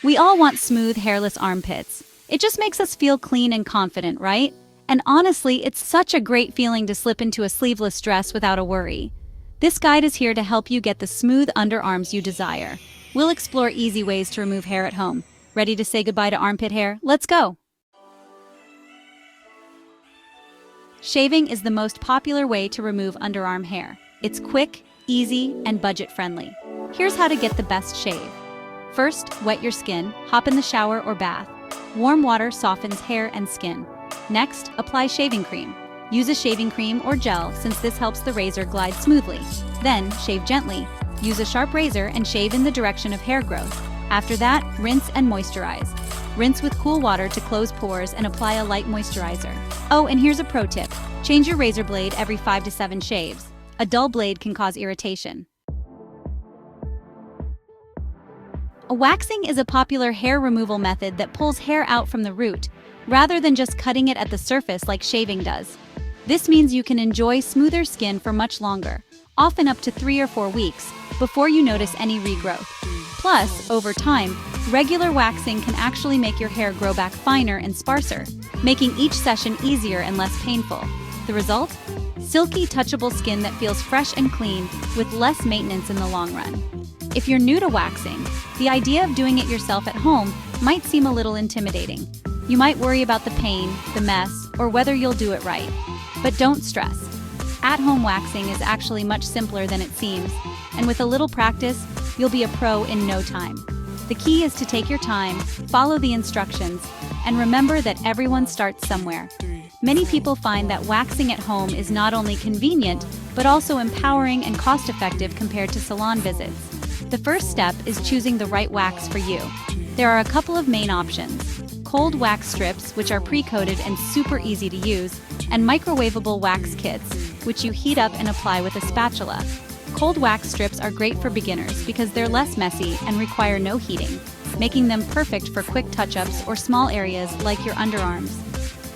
We all want smooth, hairless armpits. It just makes us feel clean and confident, right? And honestly, it's such a great feeling to slip into a sleeveless dress without a worry. This guide is here to help you get the smooth underarms you desire. We'll explore easy ways to remove hair at home. Ready to say goodbye to armpit hair? Let's go! Shaving is the most popular way to remove underarm hair. It's quick, easy, and budget-friendly. Here's how to get the best shave. First, wet your skin, hop in the shower or bath. Warm water softens hair and skin. Next, apply shaving cream. Use a shaving cream or gel since this helps the razor glide smoothly. Then, shave gently. Use a sharp razor and shave in the direction of hair growth. After that, rinse and moisturize. Rinse with cool water to close pores and apply a light moisturizer. Oh, and here's a pro tip. Change your razor blade every 5 to 7 shaves. A dull blade can cause irritation. A waxing is a popular hair removal method that pulls hair out from the root, rather than just cutting it at the surface like shaving does. This means you can enjoy smoother skin for much longer, often up to 3 or 4 weeks, before you notice any regrowth. Plus, over time, regular waxing can actually make your hair grow back finer and sparser, making each session easier and less painful. The result? Silky, touchable skin that feels fresh and clean, with less maintenance in the long run. If you're new to waxing, the idea of doing it yourself at home might seem a little intimidating. You might worry about the pain, the mess, or whether you'll do it right. But don't stress. At-home waxing is actually much simpler than it seems, and with a little practice, you'll be a pro in no time. The key is to take your time, follow the instructions, and remember that everyone starts somewhere. Many people find that waxing at home is not only convenient, but also empowering and cost-effective compared to salon visits. The first step is choosing the right wax for you. There are a couple of main options: cold wax strips, which are pre-coated and super easy to use, and microwavable wax kits, which you heat up and apply with a spatula. Cold wax strips are great for beginners because they're less messy and require no heating, making them perfect for quick touch-ups or small areas like your underarms.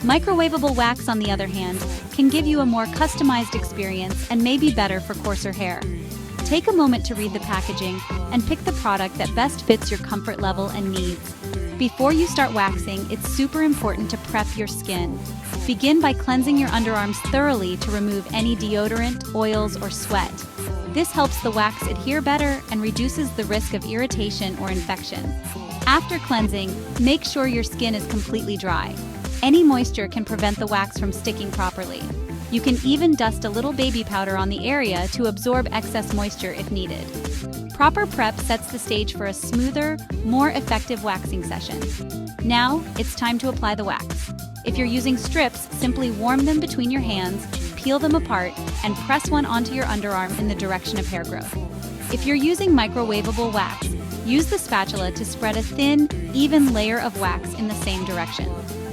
Microwavable wax, on the other hand, can give you a more customized experience and may be better for coarser hair. Take a moment to read the packaging and pick the product that best fits your comfort level and needs. Before you start waxing, it's super important to prep your skin. Begin by cleansing your underarms thoroughly to remove any deodorant, oils, or sweat. This helps the wax adhere better and reduces the risk of irritation or infection. After cleansing, make sure your skin is completely dry. Any moisture can prevent the wax from sticking properly. You can even dust a little baby powder on the area to absorb excess moisture if needed. Proper prep sets the stage for a smoother, more effective waxing session. Now, it's time to apply the wax. If you're using strips, simply warm them between your hands, peel them apart, and press one onto your underarm in the direction of hair growth. If you're using microwavable wax, use the spatula to spread a thin, even layer of wax in the same direction.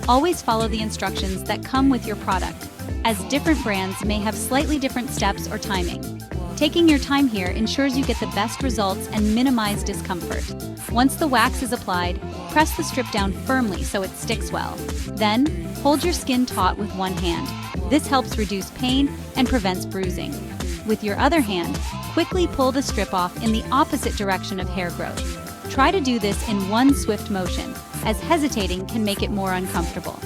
Always follow the instructions that come with your product, as different brands may have slightly different steps or timing. Taking your time here ensures you get the best results and minimize discomfort. Once the wax is applied, press the strip down firmly so it sticks well. Then, hold your skin taut with one hand. This helps reduce pain and prevents bruising. With your other hand, quickly pull the strip off in the opposite direction of hair growth. Try to do this in one swift motion, as hesitating can make it more uncomfortable.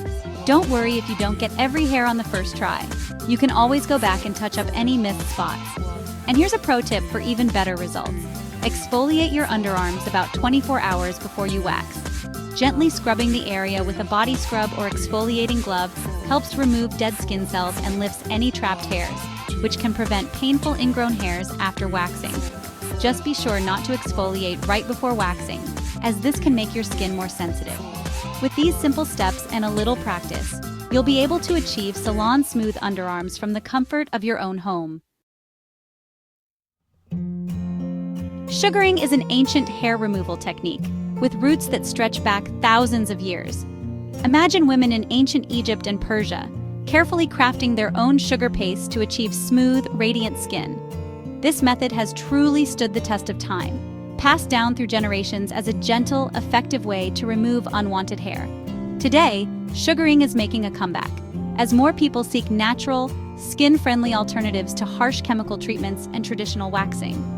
Don't worry if you don't get every hair on the first try. You can always go back and touch up any missed spots. And here's a pro tip for even better results. Exfoliate your underarms about 24 hours before you wax. Gently scrubbing the area with a body scrub or exfoliating glove helps remove dead skin cells and lifts any trapped hairs, which can prevent painful ingrown hairs after waxing. Just be sure not to exfoliate right before waxing, as this can make your skin more sensitive. With these simple steps and a little practice, you'll be able to achieve salon smooth underarms from the comfort of your own home. Sugaring is an ancient hair removal technique, with roots that stretch back thousands of years. Imagine women in ancient Egypt and Persia, carefully crafting their own sugar paste to achieve smooth, radiant skin. This method has truly stood the test of time, passed down through generations as a gentle, effective way to remove unwanted hair. Today, sugaring is making a comeback, as more people seek natural, skin-friendly alternatives to harsh chemical treatments and traditional waxing.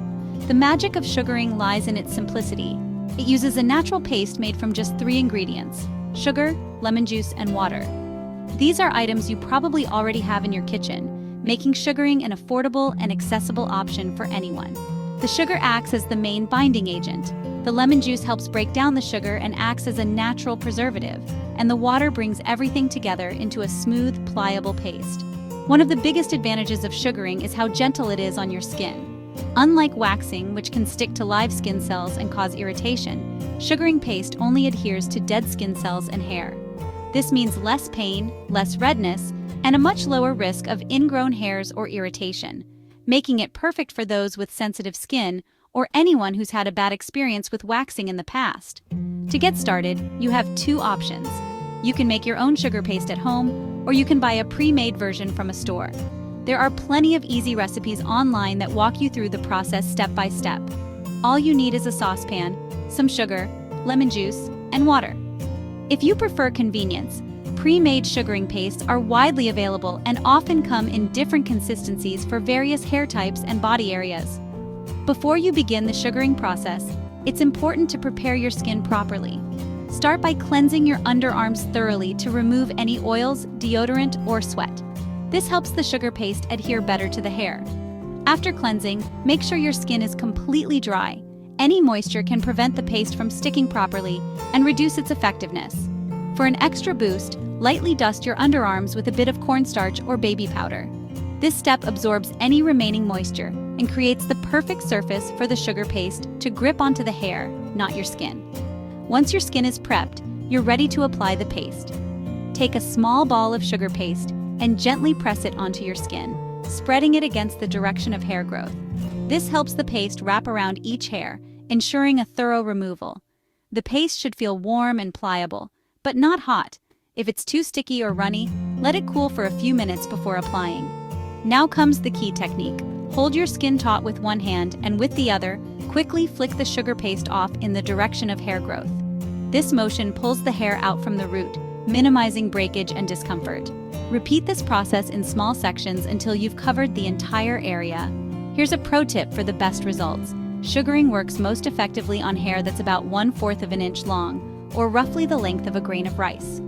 The magic of sugaring lies in its simplicity. It uses a natural paste made from just 3 ingredients: sugar, lemon juice, and water. These are items you probably already have in your kitchen, making sugaring an affordable and accessible option for anyone. The sugar acts as the main binding agent. The lemon juice helps break down the sugar and acts as a natural preservative, and the water brings everything together into a smooth, pliable paste. One of the biggest advantages of sugaring is how gentle it is on your skin. Unlike waxing, which can stick to live skin cells and cause irritation, sugaring paste only adheres to dead skin cells and hair. This means less pain, less redness, and a much lower risk of ingrown hairs or irritation, making it perfect for those with sensitive skin or anyone who's had a bad experience with waxing in the past. To get started, you have 2 options. You can make your own sugar paste at home, or you can buy a pre-made version from a store. There are plenty of easy recipes online that walk you through the process step by step. All you need is a saucepan, some sugar, lemon juice, and water. If you prefer convenience, pre-made sugaring pastes are widely available and often come in different consistencies for various hair types and body areas. Before you begin the sugaring process, it's important to prepare your skin properly. Start by cleansing your underarms thoroughly to remove any oils, deodorant, or sweat. This helps the sugar paste adhere better to the hair. After cleansing, make sure your skin is completely dry. Any moisture can prevent the paste from sticking properly and reduce its effectiveness. For an extra boost, lightly dust your underarms with a bit of cornstarch or baby powder. This step absorbs any remaining moisture and creates the perfect surface for the sugar paste to grip onto the hair, not your skin. Once your skin is prepped, you're ready to apply the paste. Take a small ball of sugar paste and gently press it onto your skin, spreading it against the direction of hair growth. This helps the paste wrap around each hair, ensuring a thorough removal. The paste should feel warm and pliable, but not hot. If it's too sticky or runny, let it cool for a few minutes before applying. Now comes the key technique. Hold your skin taut with one hand and with the other, quickly flick the sugar paste off in the direction of hair growth. This motion pulls the hair out from the root, minimizing breakage and discomfort. Repeat this process in small sections until you've covered the entire area. Here's a pro tip for the best results. Sugaring works most effectively on hair that's about 1/4 of an inch long, or roughly the length of a grain of rice.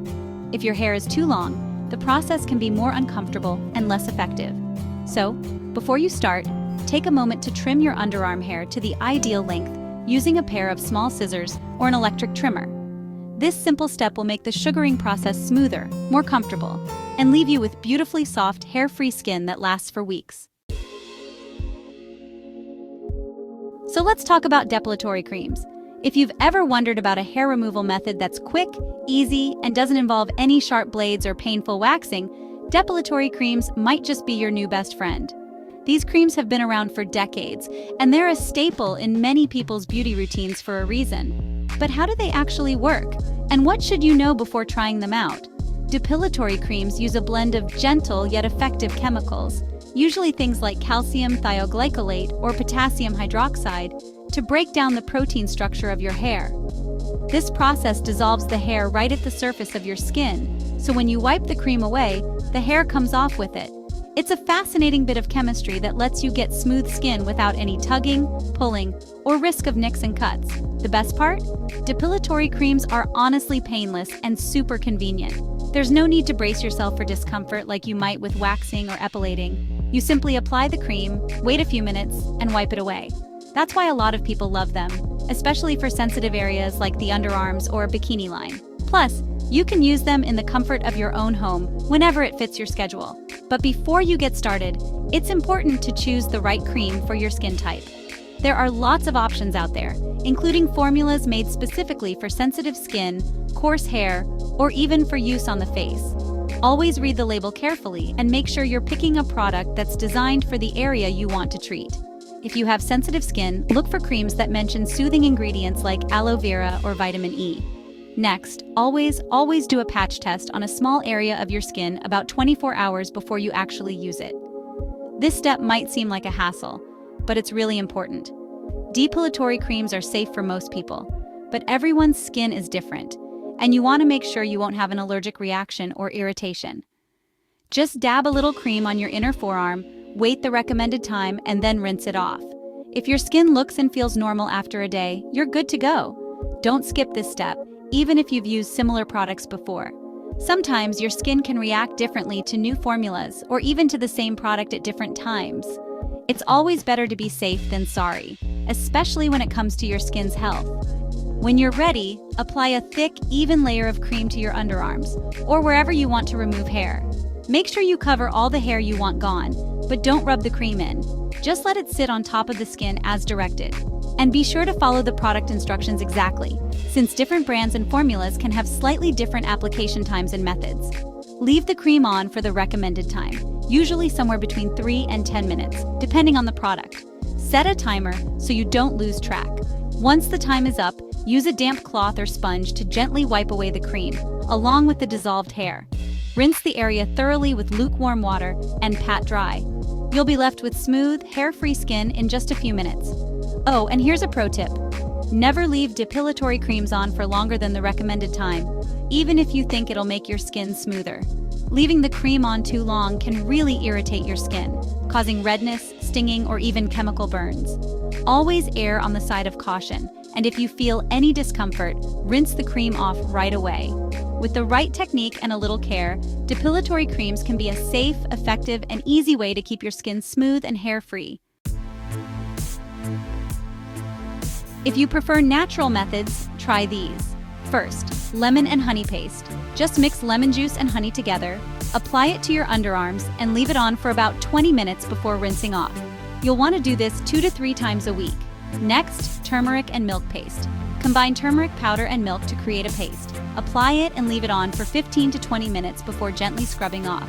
If your hair is too long, the process can be more uncomfortable and less effective. So, before you start, take a moment to trim your underarm hair to the ideal length using a pair of small scissors or an electric trimmer. This simple step will make the sugaring process smoother, more comfortable, and leave you with beautifully soft, hair-free skin that lasts for weeks. So let's talk about depilatory creams. If you've ever wondered about a hair removal method that's quick, easy, and doesn't involve any sharp blades or painful waxing, depilatory creams might just be your new best friend. These creams have been around for decades, and they're a staple in many people's beauty routines for a reason. But how do they actually work? And what should you know before trying them out? Depilatory creams use a blend of gentle yet effective chemicals, usually things like calcium thioglycolate or potassium hydroxide, to break down the protein structure of your hair. This process dissolves the hair right at the surface of your skin, so when you wipe the cream away, the hair comes off with it. It's a fascinating bit of chemistry that lets you get smooth skin without any tugging, pulling, or risk of nicks and cuts. The best part? Depilatory creams are honestly painless and super convenient. There's no need to brace yourself for discomfort like you might with waxing or epilating. You simply apply the cream, wait a few minutes, and wipe it away. That's why a lot of people love them, especially for sensitive areas like the underarms or bikini line. Plus, you can use them in the comfort of your own home whenever it fits your schedule. But before you get started, it's important to choose the right cream for your skin type. There are lots of options out there, including formulas made specifically for sensitive skin, coarse hair, or even for use on the face. Always read the label carefully and make sure you're picking a product that's designed for the area you want to treat. If you have sensitive skin, look for creams that mention soothing ingredients like aloe vera or vitamin E. Next, always do a patch test on a small area of your skin about 24 hours before you actually use it. This step might seem like a hassle, but it's really important. Depilatory creams are safe for most people, but everyone's skin is different, and you want to make sure you won't have an allergic reaction or irritation. Just dab a little cream on your inner forearm, wait the recommended time, and then rinse it off. If your skin looks and feels normal after a day, you're good to go. Don't skip this step, even if you've used similar products before. Sometimes your skin can react differently to new formulas or even to the same product at different times. It's always better to be safe than sorry, especially when it comes to your skin's health. When you're ready, apply a thick, even layer of cream to your underarms or wherever you want to remove hair. Make sure you cover all the hair you want gone, but don't rub the cream in. Just let it sit on top of the skin as directed. And be sure to follow the product instructions exactly, since different brands and formulas can have slightly different application times and methods. Leave the cream on for the recommended time, usually somewhere between 3 and 10 minutes, depending on the product. Set a timer so you don't lose track. Once the time is up, use a damp cloth or sponge to gently wipe away the cream, along with the dissolved hair. Rinse the area thoroughly with lukewarm water and pat dry. You'll be left with smooth, hair-free skin in just a few minutes. Oh, and here's a pro tip. Never leave depilatory creams on for longer than the recommended time, even if you think it'll make your skin smoother. Leaving the cream on too long can really irritate your skin, causing redness, stinging, or even chemical burns. Always err on the side of caution, and if you feel any discomfort, rinse the cream off right away. With the right technique and a little care, depilatory creams can be a safe, effective, and easy way to keep your skin smooth and hair-free. If you prefer natural methods, try these. First, lemon and honey paste. Just mix lemon juice and honey together, apply it to your underarms, and leave it on for about 20 minutes before rinsing off. You'll want to do this 2 to 3 times a week. Next, turmeric and milk paste. Combine turmeric powder and milk to create a paste. Apply it and leave it on for 15 to 20 minutes before gently scrubbing off.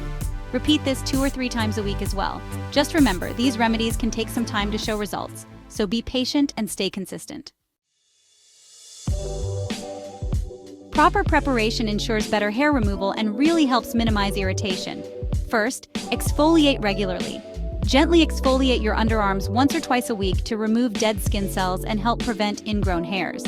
Repeat this 2 or 3 times a week as well. Just remember, these remedies can take some time to show results, so be patient and stay consistent. Proper preparation ensures better hair removal and really helps minimize irritation. First, exfoliate regularly. Gently exfoliate your underarms once or twice a week to remove dead skin cells and help prevent ingrown hairs.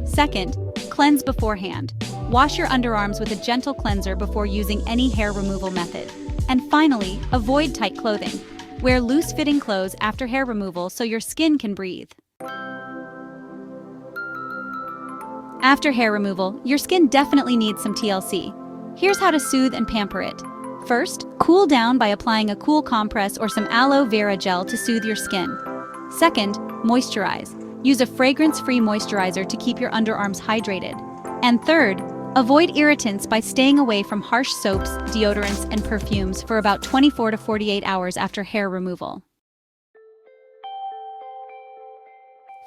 Second, cleanse beforehand. Wash your underarms with a gentle cleanser before using any hair removal method. And finally, avoid tight clothing. Wear loose-fitting clothes after hair removal so your skin can breathe. After hair removal, your skin definitely needs some TLC. Here's how to soothe and pamper it. First, cool down by applying a cool compress or some aloe vera gel to soothe your skin. Second, moisturize. Use a fragrance-free moisturizer to keep your underarms hydrated. And third, avoid irritants by staying away from harsh soaps, deodorants, and perfumes for about 24 to 48 hours after hair removal.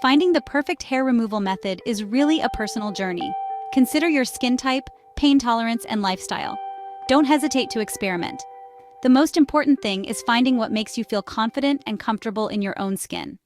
Finding the perfect hair removal method is really a personal journey. Consider your skin type, pain tolerance, and lifestyle. Don't hesitate to experiment. The most important thing is finding what makes you feel confident and comfortable in your own skin.